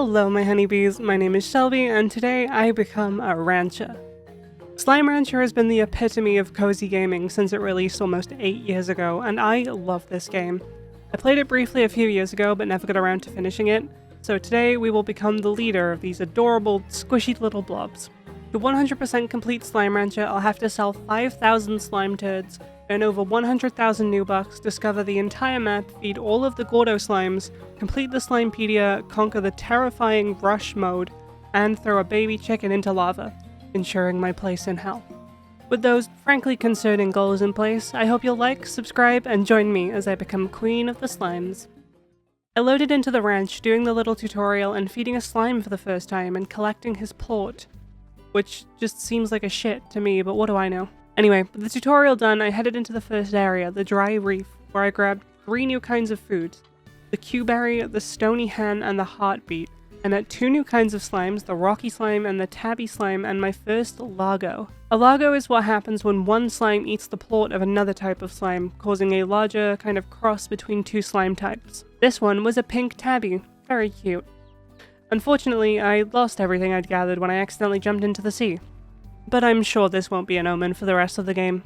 Hello my honeybees, my name is Shelby and today I become a rancher. Slime Rancher has been the epitome of cozy gaming since it released almost 8 years ago, and I love this game. I played it briefly a few years ago but never got around to finishing it, so today we will become the leader of these adorable, squishy little blobs. To 100% complete Slime Rancher, I'll have to sell 5,000 slime turds, earn over 100,000 new bucks, discover the entire map, feed all of the Gordo slimes, complete the Slimepedia, conquer the terrifying rush mode, and throw a baby chicken into lava, ensuring my place in hell. With those frankly concerning goals in place, I hope you'll like, subscribe, and join me as I become queen of the slimes. I loaded into the ranch, doing the little tutorial and feeding a slime for the first time and collecting his plort, which just seems like a shit to me, but what do I know? Anyway, with the tutorial done, I headed into the first area, the dry reef, where I grabbed 3 new kinds of food: the Q-berry, the stony hen, and the heartbeat. I met 2 new kinds of slimes, the rocky slime and the tabby slime, and my first largo. A largo is what happens when one slime eats the plort of another type of slime, causing a larger kind of cross between 2 slime types. This one was a pink tabby. Very cute. Unfortunately, I lost everything I'd gathered when I accidentally jumped into the sea. But I'm sure this won't be an omen for the rest of the game.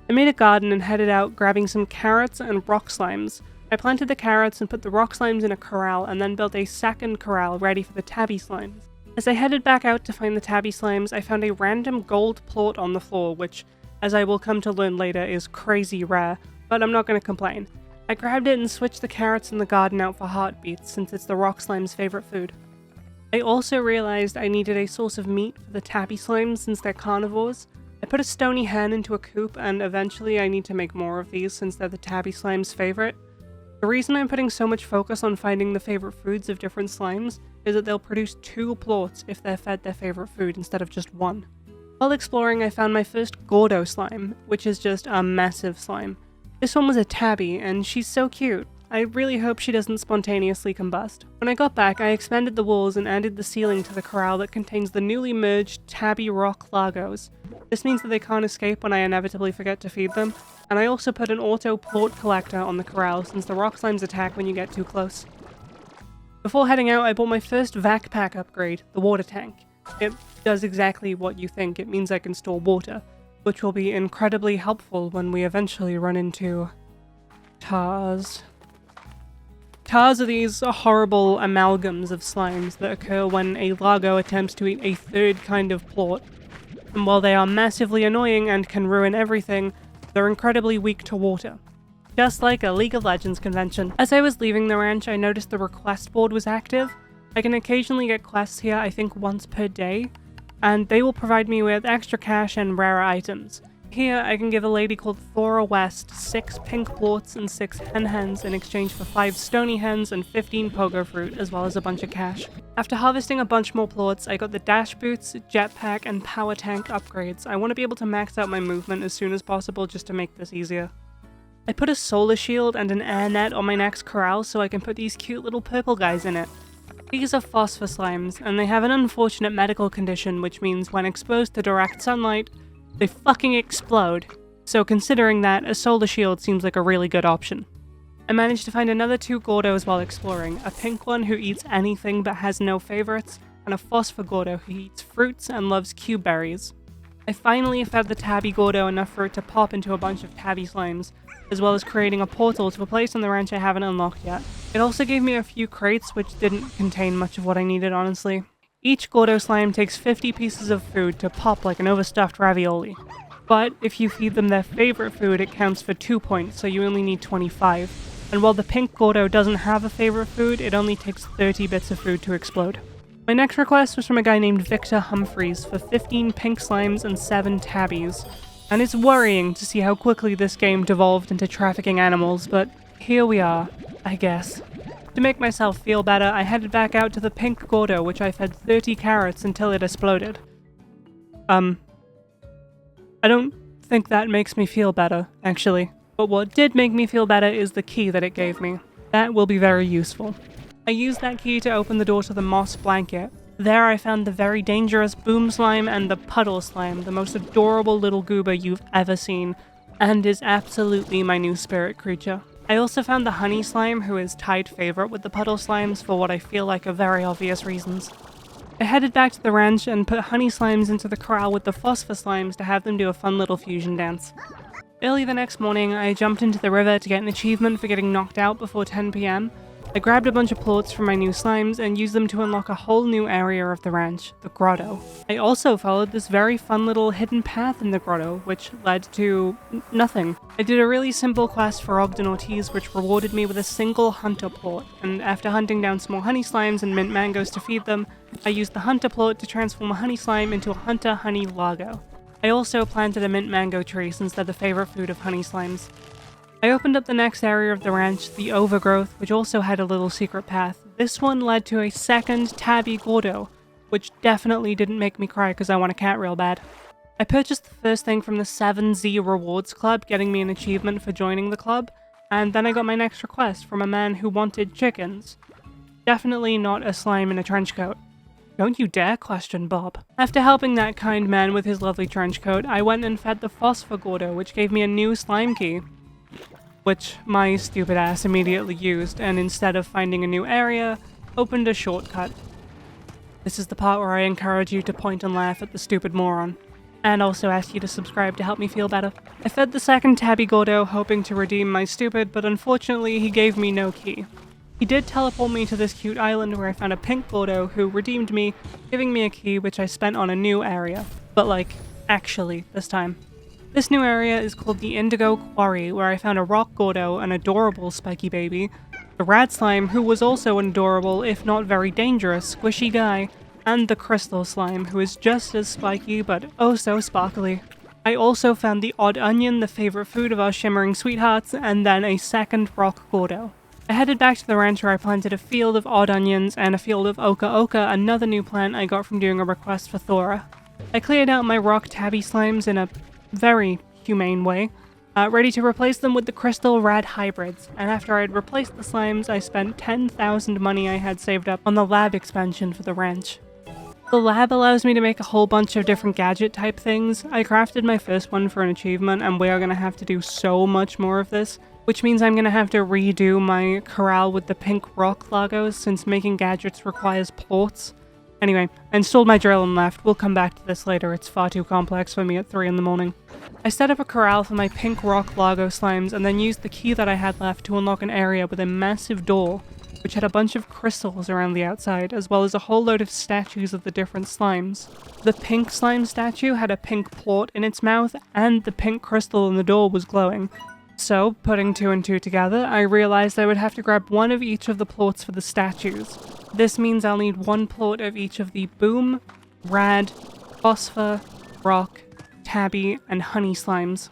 I made a garden and headed out, grabbing some carrots and rock slimes. I planted the carrots and put the rock slimes in a corral, and then built a second corral ready for the tabby slimes. As I headed back out to find the tabby slimes, I found a random gold plort on the floor, which, as I will come to learn later, is crazy rare, but I'm not going to complain. I grabbed it and switched the carrots in the garden out for heartbeats, since it's the rock slime's favorite food. I also realized I needed a source of meat for the tabby slimes since they're carnivores. I put a stony hen into a coop, and eventually I need to make more of these since they're the tabby slime's favorite. The reason I'm putting so much focus on finding the favorite foods of different slimes is that they'll produce 2 plorts if they're fed their favorite food instead of just 1. While exploring, I found my first Gordo slime, which is just a massive slime. This one was a tabby, and she's so cute. I really hope she doesn't spontaneously combust. When I got back, I expanded the walls and added the ceiling to the corral that contains the newly merged tabby rock largos. This means that they can't escape when I inevitably forget to feed them, and I also put an auto plort collector on the corral since the rock slimes attack when you get too close. Before heading out, I bought my first vac pack upgrade, the water tank. It does exactly what you think. It means I can store water, which will be incredibly helpful when we eventually run into tars. Tars are these horrible amalgams of slimes that occur when a largo attempts to eat a third kind of plort. And while they are massively annoying and can ruin everything, they're incredibly weak to water. Just like a League of Legends convention. As I was leaving the ranch, I noticed the request board was active. I can occasionally get quests here, I think once per day, and they will provide me with extra cash and rarer items. Here, I can give a lady called Thora West 6 pink plorts and 6 hens in exchange for 5 stony hens and 15 pogo fruit, as well as a bunch of cash. After harvesting a bunch more plorts, I got the dash boots, jetpack, and power tank upgrades. I want to be able to max out my movement as soon as possible just to make this easier. I put a solar shield and an air net on my next corral so I can put these cute little purple guys in it. These are phosphor slimes, and they have an unfortunate medical condition which means when exposed to direct sunlight, they fucking explode. So considering that, a solar shield seems like a really good option. I managed to find another 2 Gordos while exploring, a pink one who eats anything but has no favorites, and a phosphor Gordo who eats fruits and loves Q-berries. I finally fed the tabby Gordo enough for it to pop into a bunch of tabby slimes, as well as creating a portal to a place on the ranch I haven't unlocked yet. It also gave me a few crates which didn't contain much of what I needed, honestly. Each Gordo slime takes 50 pieces of food to pop like an overstuffed ravioli. But if you feed them their favorite food, it counts for 2 points, so you only need 25. And while the pink Gordo doesn't have a favorite food, it only takes 30 bits of food to explode. My next request was from a guy named Victor Humphreys for 15 pink slimes and 7 tabbies. And it's worrying to see how quickly this game devolved into trafficking animals, but here we are, I guess. To make myself feel better, I headed back out to the pink Gordo, which I fed 30 carrots until it exploded. I don't think that makes me feel better, actually. But what did make me feel better is the key that it gave me. That will be very useful. I used that key to open the door to the moss blanket. There I found the very dangerous boom slime and the puddle slime, the most adorable little goober you've ever seen, and is absolutely my new spirit creature. I also found the honey slime, who is tied favorite with the puddle slimes for what I feel like are very obvious reasons. I headed back to the ranch and put honey slimes into the corral with the phosphor slimes to have them do a fun little fusion dance. Early the next morning, I jumped into the river to get an achievement for getting knocked out before 10 PM. I grabbed a bunch of plorts from my new slimes and used them to unlock a whole new area of the ranch, the grotto. I also followed this very fun little hidden path in the grotto, which led to nothing. I did a really simple quest for Ogden Ortiz, which rewarded me with a single hunter plort, and after hunting down small honey slimes and mint mangoes to feed them, I used the hunter plort to transform a honey slime into a hunter honey lago. I also planted a mint mango tree since they're the favorite food of honey slimes. I opened up the next area of the ranch, the overgrowth, which also had a little secret path. This one led to a second tabby gordo, which definitely didn't make me cry because I want a cat real bad. I purchased the first thing from the 7Z Rewards Club, getting me an achievement for joining the club, and then I got my next request from a man who wanted chickens. Definitely not a slime in a trench coat. Don't you dare question Bob. After helping that kind man with his lovely trench coat, I went and fed the Phosphor Gordo, which gave me a new slime key, which my stupid ass immediately used, and instead of finding a new area, opened a shortcut. This is the part where I encourage you to point and laugh at the stupid moron, and also ask you to subscribe to help me feel better. I fed the second tabby gordo, hoping to redeem my stupid, but unfortunately he gave me no key. He did teleport me to this cute island where I found a pink gordo who redeemed me, giving me a key which I spent on a new area. But like, actually, this time. This new area is called the Indigo Quarry, where I found a rock gordo, an adorable spiky baby, the rat slime, who was also an adorable, if not very dangerous, squishy guy, and the crystal slime, who is just as spiky but oh so sparkly. I also found the odd onion, the favorite food of our shimmering sweethearts, and then a second rock gordo. I headed back to the ranch where I planted a field of odd onions and a field of oka oka, another new plant I got from doing a request for Thora. I cleared out my rock tabby slimes in a very humane way, ready to replace them with the crystal rad hybrids, and after I had replaced the slimes, I spent 10,000 money I had saved up on the lab expansion for the ranch. The lab allows me to make a whole bunch of different gadget type things. I crafted my first one for an achievement, and we are going to have to do so much more of this, which means I'm going to have to redo my corral with the pink rock lagos since making gadgets requires plorts. Anyway, I installed my drill and left. We'll come back to this later, it's far too complex for me at 3 in the morning. I set up a corral for my pink rock lago slimes and then used the key that I had left to unlock an area with a massive door, which had a bunch of crystals around the outside, as well as a whole load of statues of the different slimes. The pink slime statue had a pink plort in its mouth, and the pink crystal in the door was glowing. So, putting 2 and 2 together, I realized I would have to grab one of each of the plorts for the statues. This means I'll need 1 plort of each of the boom, rad, phosphor, rock, tabby, and honey slimes.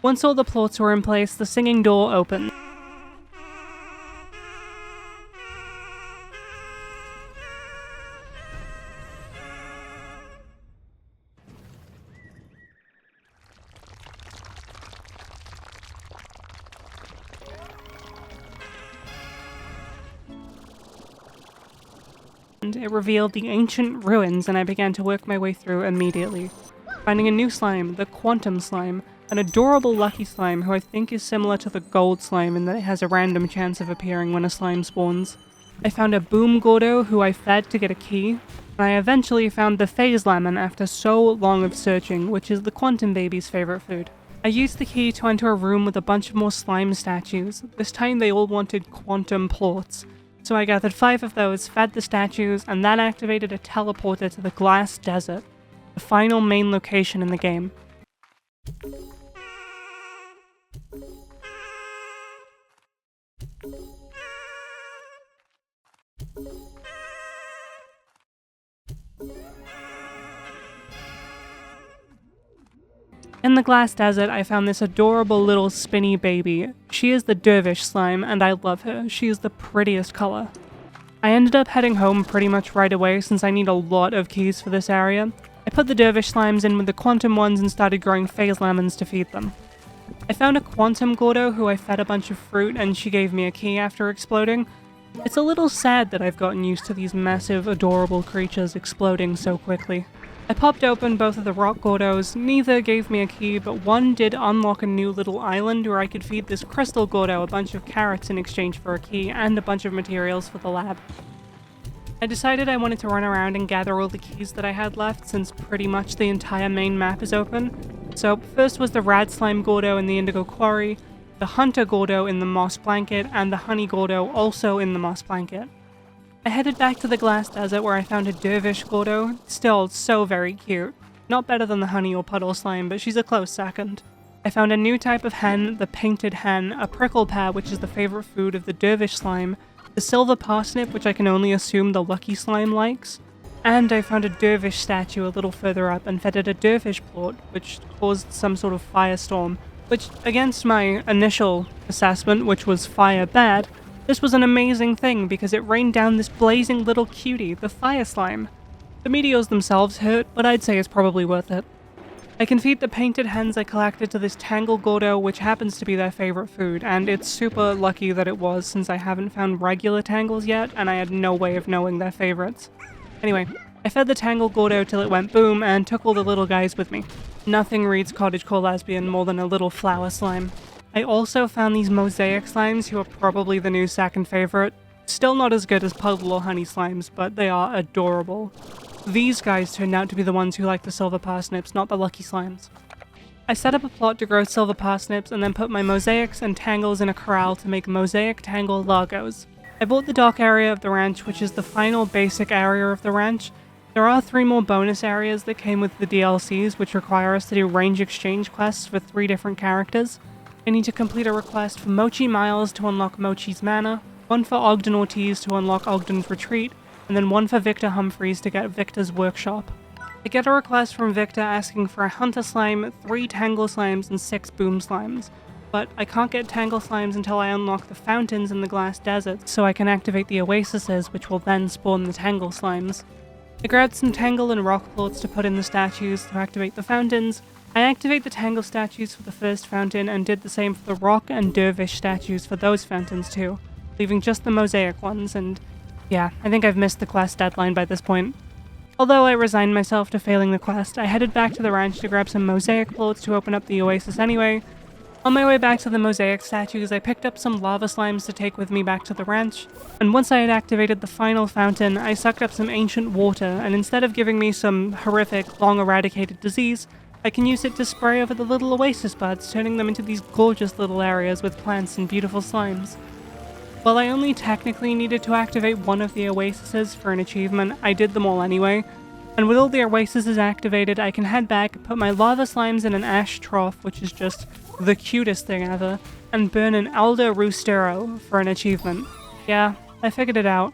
Once all the plorts were in place, the singing door opened. It revealed the ancient ruins, and I began to work my way through immediately. Finding a new slime, the Quantum Slime, an adorable lucky slime who I think is similar to the gold slime in that it has a random chance of appearing when a slime spawns. I found a Boom Gordo who I fed to get a key, and I eventually found the Phase Lemon after so long of searching, which is the Quantum Baby's favorite food. I used the key to enter a room with a bunch of more slime statues. This time they all wanted quantum plorts. So I gathered 5 of those, fed the statues, and that activated a teleporter to the Glass Desert, the final main location in the game. In the Glass Desert, I found this adorable little spinny baby. She is the Dervish slime, and I love her. She is the prettiest color. I ended up heading home pretty much right away since I need a lot of keys for this area. I put the Dervish slimes in with the quantum ones and started growing phase lemons to feed them. I found a quantum gordo who I fed a bunch of fruit and she gave me a key after exploding. It's a little sad that I've gotten used to these massive, adorable creatures exploding so quickly. I popped open both of the rock Gordos. Neither gave me a key, but one did unlock a new little island where I could feed this crystal Gordo a bunch of carrots in exchange for a key and a bunch of materials for the lab. I decided I wanted to run around and gather all the keys that I had left, since pretty much the entire main map is open. So first was the Rad Slime Gordo in the Indigo Quarry, the Hunter Gordo in the Moss Blanket, and the Honey Gordo also in the Moss Blanket. I headed back to the Glass Desert where I found a Dervish Gordo, still so very cute. Not better than the Honey or Puddle Slime, but she's a close second. I found a new type of hen, the Painted Hen, a prickle pear, which is the favorite food of the Dervish Slime, the Silver Parsnip, which I can only assume the Lucky Slime likes, and I found a Dervish statue a little further up and fed it a Dervish plort, which caused some sort of firestorm, which, against my initial assessment, which was fire bad, this was an amazing thing because it rained down this blazing little cutie, the Fire Slime. The meteors themselves hurt, but I'd say it's probably worth it. I can feed the painted hens I collected to this Tangle Gordo, which happens to be their favorite food, and it's super lucky that it was since I haven't found regular Tangles yet, and I had no way of knowing their favorites. Anyway, I fed the Tangle Gordo till it went boom, and took all the little guys with me. Nothing reads cottagecore lesbian more than a little flower slime. I also found these mosaic slimes who are probably the new second favorite. Still not as good as puddle or honey slimes, but they are adorable. These guys turned out to be the ones who like the silver parsnips, not the lucky slimes. I set up a plot to grow silver parsnips and then put my mosaics and tangles in a corral to make mosaic tangle lagos. I bought the dock area of the ranch, which is the final basic area of the ranch. There are 3 more bonus areas that came with the DLCs, which require us to do range exchange quests for 3 different characters. I need to complete a request for Mochi Miles to unlock Mochi's Manor, one for Ogden Ortiz to unlock Ogden's Retreat, and then one for Victor Humphreys to get Victor's Workshop. I get a request from Victor asking for a Hunter Slime, 3 Tangle Slimes, and 6 Boom Slimes. But I can't get Tangle Slimes until I unlock the fountains in the Glass Desert, so I can activate the oases, which will then spawn the Tangle Slimes. I grabbed some Tangle and Rock Plorts to put in the statues to activate the fountains. I activate the Tangle statues for the first fountain and did the same for the Rock and Dervish statues for those fountains too, leaving just the mosaic ones, and yeah, I think I've missed the quest deadline by this point. Although I resigned myself to failing the quest, I headed back to the ranch to grab some mosaic plorts to open up the oasis anyway. On my way back to the mosaic statues, I picked up some lava slimes to take with me back to the ranch, and once I had activated the final fountain, I sucked up some ancient water, and instead of giving me some horrific, long-eradicated disease, I can use it to spray over the little oasis buds, turning them into these gorgeous little areas with plants and beautiful slimes. While I only technically needed to activate one of the oases for an achievement, I did them all anyway, and with all the oases activated, I can head back, put my lava slimes in an ash trough, which is just the cutest thing ever, and burn an Alder Roostero for an achievement. Yeah, I figured it out.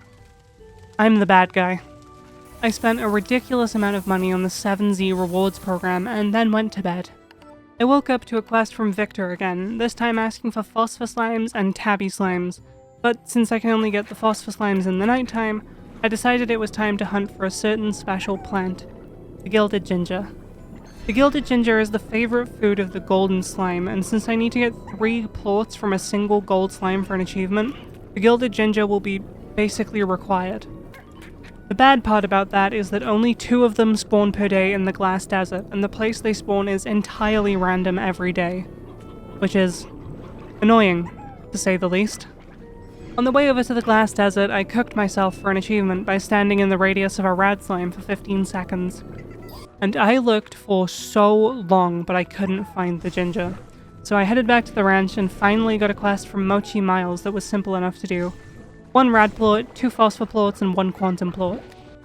I'm the bad guy. I spent a ridiculous amount of money on the 7Z rewards program and then went to bed. I woke up to a quest from Victor again, this time asking for phosphor slimes and tabby slimes, but since I can only get the phosphor slimes in the nighttime, I decided it was time to hunt for a certain special plant, the gilded ginger. The gilded ginger is the favorite food of the golden slime, and since I need to get 3 plorts from a single gold slime for an achievement, the gilded ginger will be basically required. The bad part about that is that only 2 of them spawn per day in the Glass Desert, and the place they spawn is entirely random every day, which is annoying, to say the least. On the way over to the Glass Desert, I cooked myself for an achievement by standing in the radius of a rad slime for 15 seconds. And I looked for so long, but I couldn't find the ginger. So I headed back to the ranch and finally got a quest from Mochi Miles that was simple enough to do. 1 rad plort, 2 phosphor plorts, and 1 quantum plort.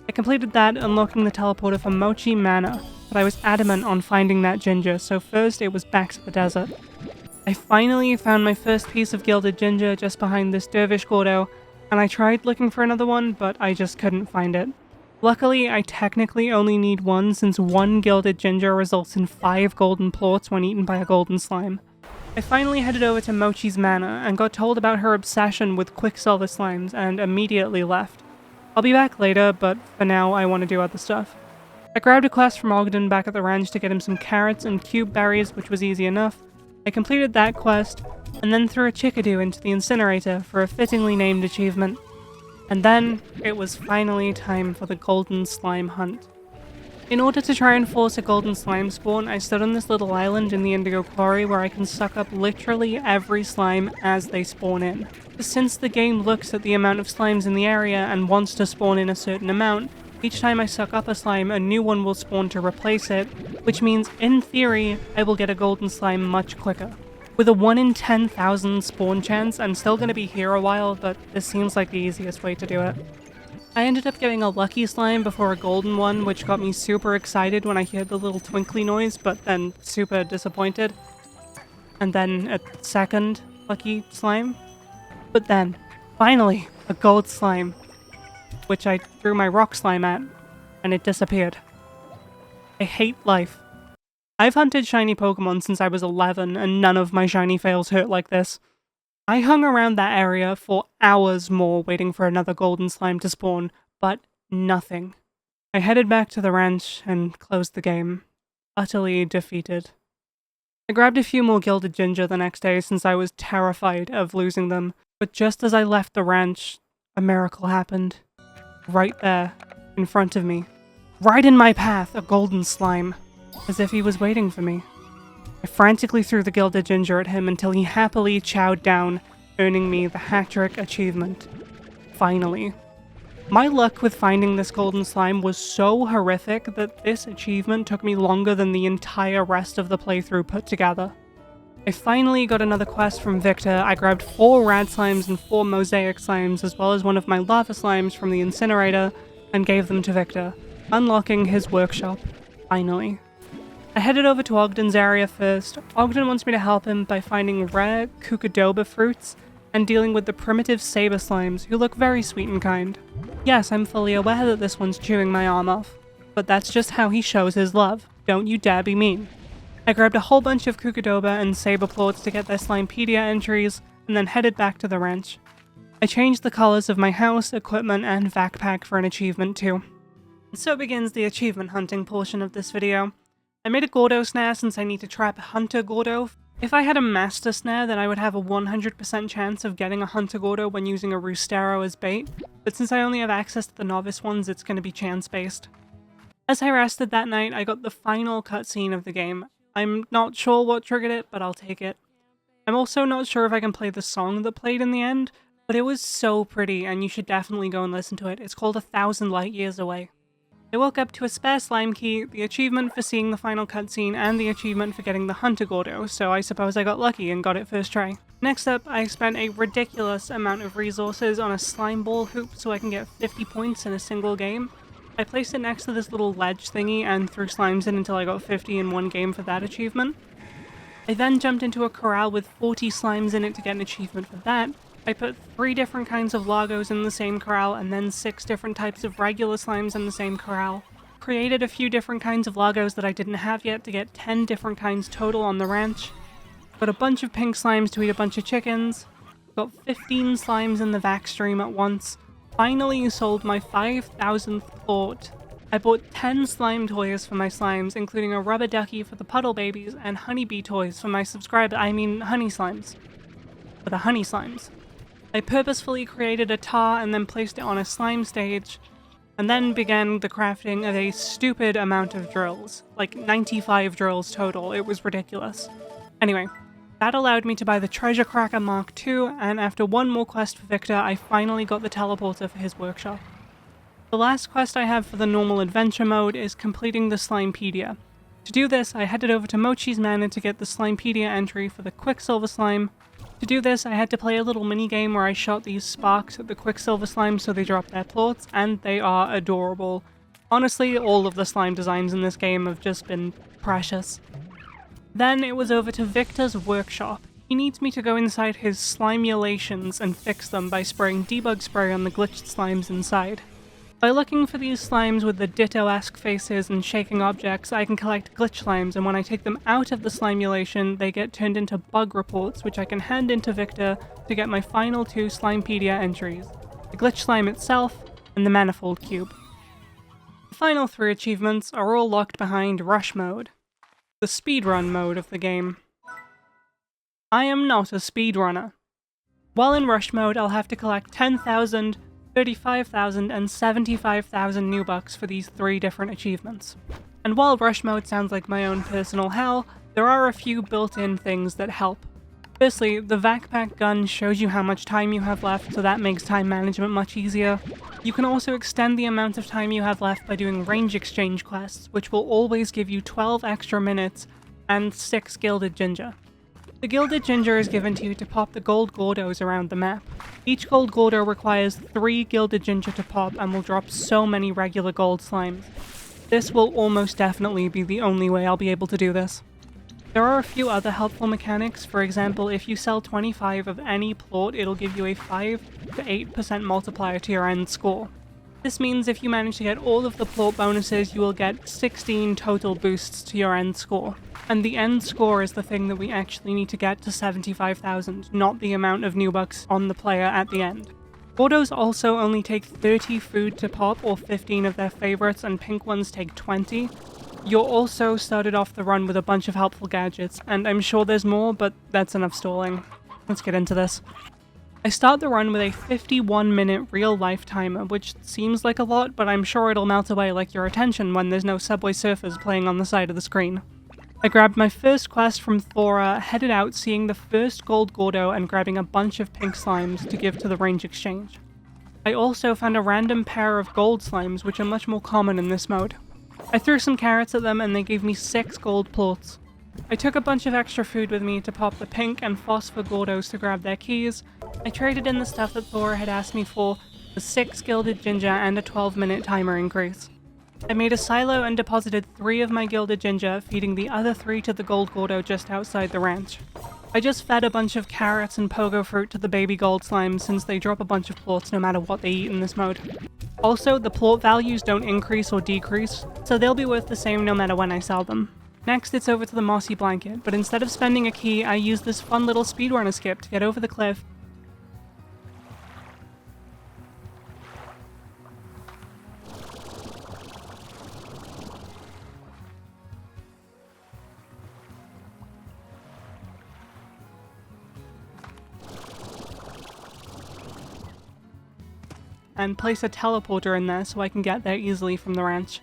I completed that, unlocking the teleporter for Mochi Manor, but I was adamant on finding that ginger, so first it was back to the desert. I finally found my first piece of gilded ginger just behind this Dervish Gordo, and I tried looking for another one, but I just couldn't find it. Luckily, I technically only need 1 since 1 gilded ginger results in 5 golden plorts when eaten by a golden slime. I finally headed over to Mochi's Manor and got told about her obsession with Quicksilver slimes and immediately left. I'll be back later, but for now I want to do other stuff. I grabbed a quest from Ogden back at the ranch to get him some carrots and cube berries, which was easy enough. I completed that quest, and then threw a chickadee into the incinerator for a fittingly named achievement. And then, it was finally time for the golden slime hunt. In order to try and force a golden slime spawn, I stood on this little island in the Indigo Quarry where I can suck up literally every slime as they spawn in. Since the game looks at the amount of slimes in the area and wants to spawn in a certain amount, each time I suck up a slime, a new one will spawn to replace it, which means, in theory, I will get a golden slime much quicker. With a 1 in 10,000 spawn chance, I'm still going to be here a while, but this seems like the easiest way to do it. I ended up getting a lucky slime before a golden one, which got me super excited when I heard the little twinkly noise, but then super disappointed. And then a second lucky slime. But then, finally, a gold slime, which I threw my rock slime at, and it disappeared. I hate life. I've hunted shiny Pokemon since I was 11, and none of my shiny fails hurt like this. I hung around that area for hours more waiting for another golden slime to spawn, but nothing. I headed back to the ranch and closed the game, utterly defeated. I grabbed a few more Gilded Ginger the next day since I was terrified of losing them, but just as I left the ranch, a miracle happened. Right there, in front of me. Right in my path, a golden slime. As if he was waiting for me. I frantically threw the Gilded Ginger at him until he happily chowed down, earning me the hat-trick achievement. Finally. My luck with finding this golden slime was so horrific that this achievement took me longer than the entire rest of the playthrough put together. I finally got another quest from Victor. I grabbed 4 rad slimes and 4 mosaic slimes, as well as one of my lava slimes from the incinerator, and gave them to Victor, unlocking his workshop, finally. I headed over to Ogden's area first. Ogden wants me to help him by finding rare Kukadoba fruits and dealing with the primitive saber slimes, who look very sweet and kind. Yes, I'm fully aware that this one's chewing my arm off, but that's just how he shows his love. Don't you dare be mean. I grabbed a whole bunch of Kukadoba and Saberplorts to get their Slimepedia entries, and then headed back to the ranch. I changed the colors of my house, equipment, and backpack for an achievement too. And so begins the achievement hunting portion of this video. I made a Gordo snare since I need to trap Hunter Gordo. If I had a Master snare, then I would have a 100% chance of getting a Hunter Gordo when using a Roostero as bait, but since I only have access to the novice ones, it's going to be chance-based. As I rested that night, I got the final cutscene of the game. I'm not sure what triggered it, but I'll take it. I'm also not sure if I can play the song that played in the end, but it was so pretty and you should definitely go and listen to it. It's called 1,000 Light Years Away. I woke up to a spare slime key, the achievement for seeing the final cutscene, and the achievement for getting the Hunter Gordo, so I suppose I got lucky and got it first try. Next up, I spent a ridiculous amount of resources on a slime ball hoop so I can get 50 points in a single game. I placed it next to this little ledge thingy and threw slimes in until I got 50 in one game for that achievement. I then jumped into a corral with 40 slimes in it to get an achievement for that. I put 3 different kinds of Lagos in the same corral and then 6 different types of regular slimes in the same corral. Created a few different kinds of Lagos that I didn't have yet to get 10 different kinds total on the ranch. Got a bunch of pink slimes to eat a bunch of chickens. Got 15 slimes in the vac stream at once. Finally sold my 5,000th thought. I bought 10 slime toys for my slimes, including a rubber ducky for the puddle babies and honeybee toys for my honey slimes. For the honey slimes. I purposefully created a tar and then placed it on a slime stage, and then began the crafting of a stupid amount of drills. Like 95 drills total, it was ridiculous. Anyway. That allowed me to buy the Treasure Cracker Mark II, and after one more quest for Victor, I finally got the teleporter for his workshop. The last quest I have for the normal adventure mode is completing the Slimepedia. To do this, I headed over to Mochi's Manor to get the Slimepedia entry for the Quicksilver Slime. To do this, I had to play a little minigame where I shot these sparks at the Quicksilver Slime so they drop their plorts, and they are adorable. Honestly, all of the slime designs in this game have just been precious. Then it was over to Victor's workshop. He needs me to go inside his slimulations and fix them by spraying debug spray on the glitched slimes inside. By looking for these slimes with the ditto-esque faces and shaking objects, I can collect glitch slimes, and when I take them out of the slimulation, they get turned into bug reports, which I can hand into Victor to get my final 2 Slimepedia entries, the glitch slime itself and the manifold cube. The final 3 achievements are all locked behind Rush Mode, the speedrun mode of the game. I am not a speedrunner. While in Rush Mode, I'll have to collect 10,000 35,000 and 75,000 new bucks for these 3 different achievements. And while rush mode sounds like my own personal hell, there are a few built-in things that help. Firstly, the backpack gun shows you how much time you have left, so that makes time management much easier. You can also extend the amount of time you have left by doing range exchange quests, which will always give you 12 extra minutes and 6 gilded ginger. The gilded ginger is given to you to pop the gold Gordos around the map. Each gold Gordo requires 3 gilded ginger to pop and will drop so many regular gold slimes. This will almost definitely be the only way I'll be able to do this. There are a few other helpful mechanics. For example, if you sell 25 of any plort, it'll give you a 5 to 8% multiplier to your end score. This means if you manage to get all of the plort bonuses, you will get 16 total boosts to your end score. And the end score is the thing that we actually need to get to 75,000, not the amount of new bucks on the player at the end. Gordos also only take 30 food to pop, or 15 of their favorites, and pink ones take 20. You're also started off the run with a bunch of helpful gadgets, and I'm sure there's more, but that's enough stalling. Let's get into this. I start the run with a 51-minute real-life timer, which seems like a lot, but I'm sure it'll melt away like your attention when there's no Subway Surfers playing on the side of the screen. I grabbed my first quest from Thora, headed out seeing the first gold Gordo and grabbing a bunch of pink slimes to give to the range exchange. I also found a random pair of gold slimes, which are much more common in this mode. I threw some carrots at them and they gave me 6 gold plorts. I took a bunch of extra food with me to pop the pink and phosphor Gordos to grab their keys. I traded in the stuff that Thora had asked me for 6 gilded ginger and a 12-minute timer increase. I made a silo and deposited 3 of my gilded ginger, feeding the other 3 to the gold Gordo just outside the ranch. I just fed a bunch of carrots and pogo fruit to the baby gold slimes since they drop a bunch of plorts no matter what they eat in this mode. Also, the plort values don't increase or decrease, so they'll be worth the same no matter when I sell them. Next, it's over to the mossy blanket, but instead of spending a key, I use this fun little speedrunner skip to get over the cliff. And place a teleporter in there so I can get there easily from the ranch.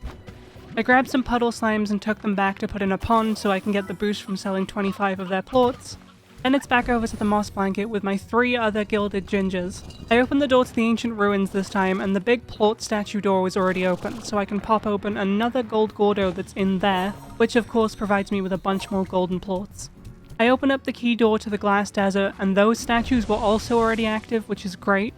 I grabbed some puddle slimes and took them back to put in a pond so I can get the boost from selling 25 of their plorts. Then it's back over to the moss blanket with my 3 other gilded gingers. I opened the door to the ancient ruins this time and the big plort statue door was already open, so I can pop open another gold Gordo that's in there, which of course provides me with a bunch more golden plorts. I open up the key door to the glass desert and those statues were also already active, which is great.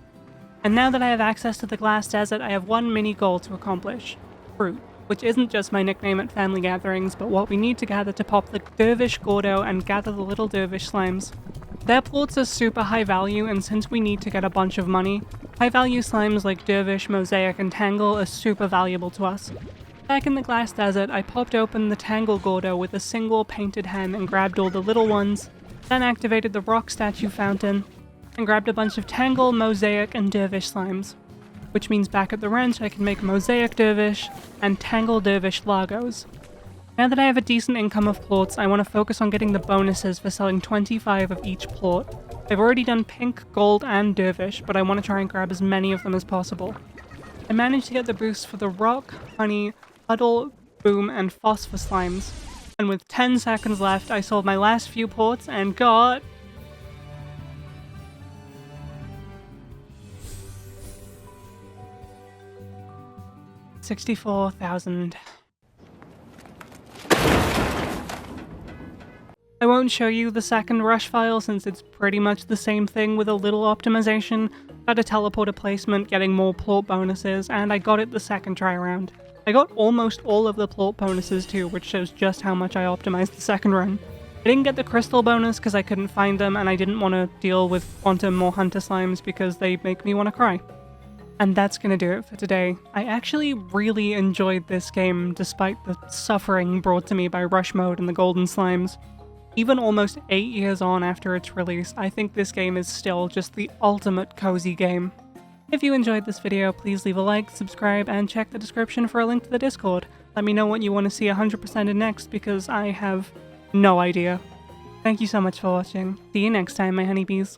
And now that I have access to the glass desert, I have one mini goal to accomplish. Fruit. Which isn't just my nickname at family gatherings, but what we need to gather to pop the Dervish Gordo and gather the little Dervish slimes. Their plorts are super high value, and since we need to get a bunch of money, high value slimes like Dervish, Mosaic, and Tangle are super valuable to us. Back in the glass desert, I popped open the Tangle Gordo with a single painted hen and grabbed all the little ones, then activated the rock statue fountain, and grabbed a bunch of Tangle, Mosaic, and Dervish slimes. Which means back at the ranch I can make Mosaic Dervish and Tangle Dervish Lagos. Now that I have a decent income of plorts, I want to focus on getting the bonuses for selling 25 of each plort. I've already done pink, gold, and dervish, but I want to try and grab as many of them as possible. I managed to get the boost for the rock, honey, puddle, boom, and phosphor slimes. And with 10 seconds left, I sold my last few plorts and got... $64,000. I won't show you the second rush file since it's pretty much the same thing with a little optimization, got a teleporter placement, getting more plort bonuses, and I got it the second try around. I got almost all of the plort bonuses too, which shows just how much I optimized the second run. I didn't get the crystal bonus because I couldn't find them, and I didn't want to deal with quantum or hunter slimes because they make me want to cry. And that's gonna do it for today. I actually really enjoyed this game despite the suffering brought to me by rush mode and the golden slimes. Even almost 8 years on after its release, I think this game is still just the ultimate cozy game. If you enjoyed this video, please leave a like, subscribe, and check the description for a link to the Discord. Let me know what you want to see 100% in next because I have no idea. Thank you so much for watching. See you next time, my honeybees.